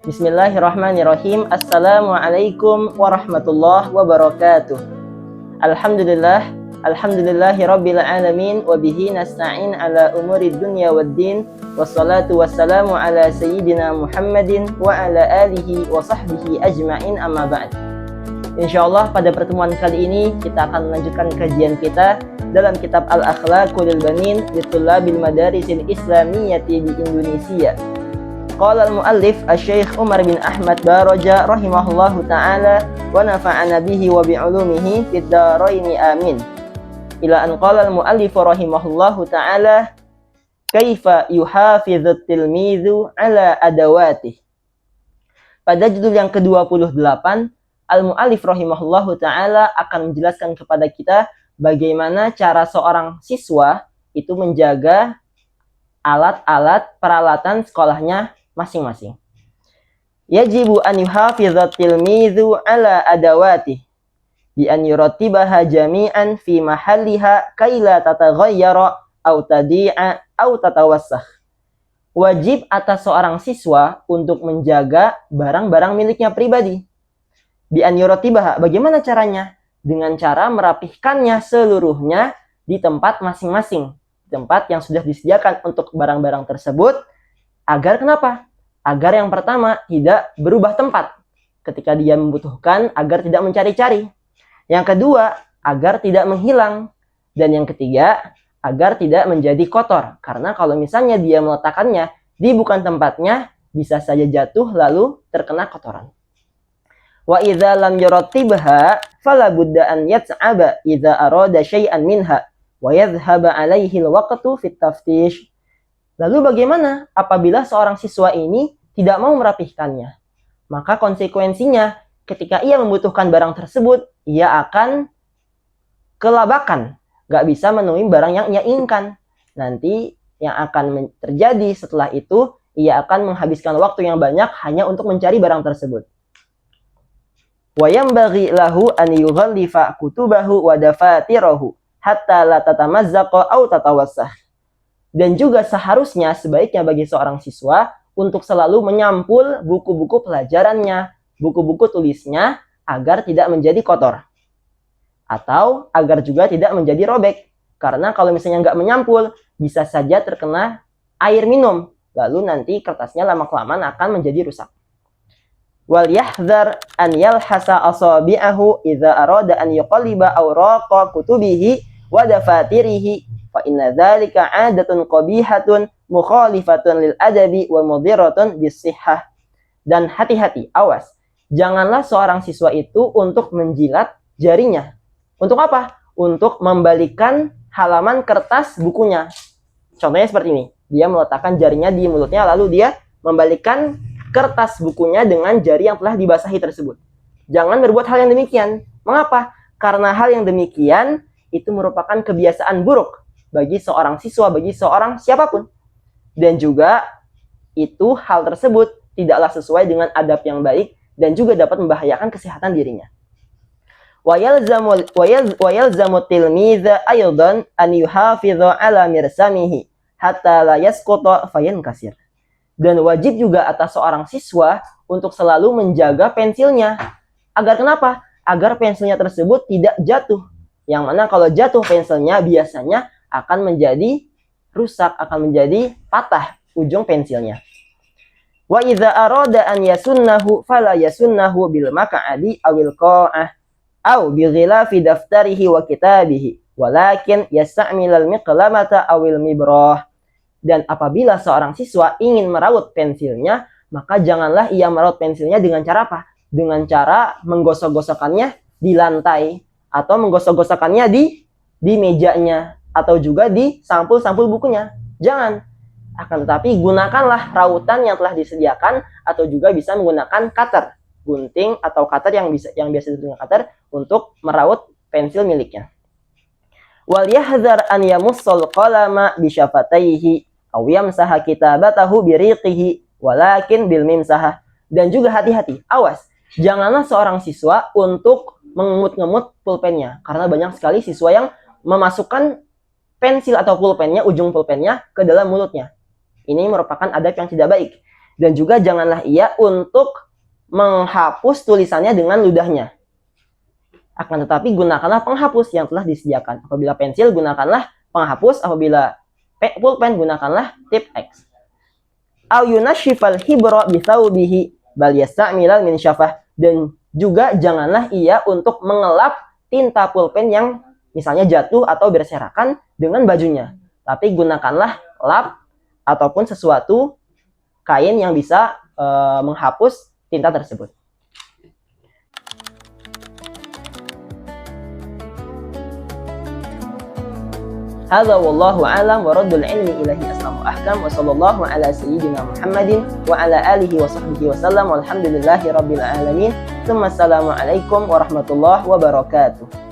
Bismillahirrahmanirrahim. Assalamualaikum warahmatullahi wabarakatuh. Alhamdulillah, alhamdulillahi rabbil alamin, wa bihi nasta'in ala umuri dunya waddin, wassalatu wassalamu ala sayyidina Muhammadin wa ala alihi wa sahbihi ajma'in, amma ba'd. Insyaallah pada pertemuan kali ini kita akan melanjutkan kajian kita dalam kitab Al-Akhlaqul Banin li Thullabil Madarisil Islamiyyati di Indonesia. Qala al-muallif Asy-Syaikh Umar bin Ahmad Baraja rahimahullahu taala wa nafa'ana bihi wa bi 'ulumihi fid dharain amin. Ila an qala al-muallif rahimahullahu taala kaifa yuhafizut tilmizu ala adawatih. Pada judul yang ke-28, al-muallif rahimahullahu taala akan menjelaskan kepada kita bagaimana cara seorang siswa itu menjaga alat-alat peralatan sekolahnya masing-masing. Yajibu an yuhafizat tilmizu ala adawatih bi an yurattibaha jami'an fi mahalliha kaila tataghayyara aw tadi'a aw tatawassakh. Wajib atas seorang siswa untuk menjaga barang-barang miliknya pribadi. Bi an yurattibaha, bagaimana caranya? Dengan cara merapihkannya seluruhnya di tempat masing-masing, tempat yang sudah disediakan untuk barang-barang tersebut. Agar kenapa? Agar yang pertama tidak berubah tempat ketika dia membutuhkan, agar tidak mencari-cari. Yang kedua, agar tidak menghilang. Dan yang ketiga, agar tidak menjadi kotor. Karena kalau misalnya dia meletakkannya di bukan tempatnya, bisa saja jatuh lalu terkena kotoran. Wa idza lam yurattibha fala budda an yat'aba idza arada syai'an minha wa yadhhaba alaihi alwaqtu fit taftish. Lalu bagaimana apabila seorang siswa ini tidak mau merapihkannya? Maka konsekuensinya ketika ia membutuhkan barang tersebut, ia akan kelabakan, gak bisa menemui barang yang ia inginkan. Nanti yang akan terjadi setelah itu, ia akan menghabiskan waktu yang banyak hanya untuk mencari barang tersebut. Wa yanbaghi lahu an yughallifa kutubahu wa dafatirahu hatta la tatamazzaqa aw tatawassah. Dan juga seharusnya sebaiknya bagi seorang siswa untuk selalu menyampul buku-buku pelajarannya, buku-buku tulisnya agar tidak menjadi kotor. Atau agar juga tidak menjadi robek. Karena kalau misalnya nggak menyampul, bisa saja terkena air minum. Lalu nanti kertasnya lama-kelamaan akan menjadi rusak. Wal yahdhar an yalhasa asabi'ahu idza arada an yuqalliba awraqa kutubihi wa dafatirihi fa inna dzalika 'adatun qabihatun mukhalifatun lil adabi wa mudhiratun bis-sihhah. Dan hati-hati, awas, janganlah seorang siswa itu untuk menjilat jarinya. Untuk apa? Untuk membalikan halaman kertas bukunya. Contohnya seperti ini, dia meletakkan jarinya di mulutnya lalu dia membalikan kertas bukunya dengan jari yang telah dibasahi tersebut. Jangan berbuat hal yang demikian. Mengapa? Karena hal yang demikian itu merupakan kebiasaan buruk bagi seorang siswa, bagi seorang siapapun. Dan juga itu hal tersebut tidaklah sesuai dengan adab yang baik dan juga dapat membahayakan kesehatan dirinya. Wa yalzamu tilmiza aydan an yuhafidha ala mirsamihi hatta la yasquta fayankasir. Dan wajib juga atas seorang siswa untuk selalu menjaga pensilnya. Agar kenapa? Agar pensilnya tersebut tidak jatuh. Yang mana kalau jatuh pensilnya biasanya akan menjadi rusak, akan menjadi patah ujung pensilnya. Wa idza arada an yasunnahu fala yasunnahu bil maq'adi awil qa'ah aw bi ghilafi daftarihi wa kitabihi walakin yasta'milal miqlamata awil mibrah. Dan apabila seorang siswa ingin meraut pensilnya, maka janganlah ia meraut pensilnya dengan cara apa? Dengan cara menggosok-gosokkannya di lantai atau menggosok-gosokkannya di mejanya atau juga di sampul-sampul bukunya. Jangan. Akan tetapi gunakanlah rautan yang telah disediakan atau juga bisa menggunakan cutter, gunting atau cutter yang biasa digunakan cutter untuk meraut pensil miliknya. Wal yahdzar an yamussal qalama bi syafataihi aw yamsaha kitabatahu bi riqihi walakin bil mimsah. Dan juga hati-hati, awas, janganlah seorang siswa untuk mengemut-ngemut pulpennya karena banyak sekali siswa yang memasukkan pensil atau pulpennya, ujung pulpennya ke dalam mulutnya. Ini merupakan adab yang tidak baik. Dan juga janganlah ia untuk menghapus tulisannya dengan ludahnya. Akan tetapi gunakanlah penghapus yang telah disediakan. Apabila pensil, gunakanlah penghapus. Apabila pulpen, gunakanlah tip X. Au yunashifal hibra bithawbihi bal yasta'milal minsyafah. Dan juga janganlah ia untuk mengelap tinta pulpen yang misalnya jatuh atau berserakan dengan bajunya. Tapi gunakanlah lap ataupun sesuatu kain yang bisa menghapus tinta tersebut. Hadza wallahu a'lam wa raddul ilmi ilahi aslamu ahkam wa sallallahu ala sayyidina Muhammadin wa ala alihi wa sahbihi wa sallam walhamdulillahi rabbil alamin. Assalamu alaikum warahmatullahi wabarakatuh.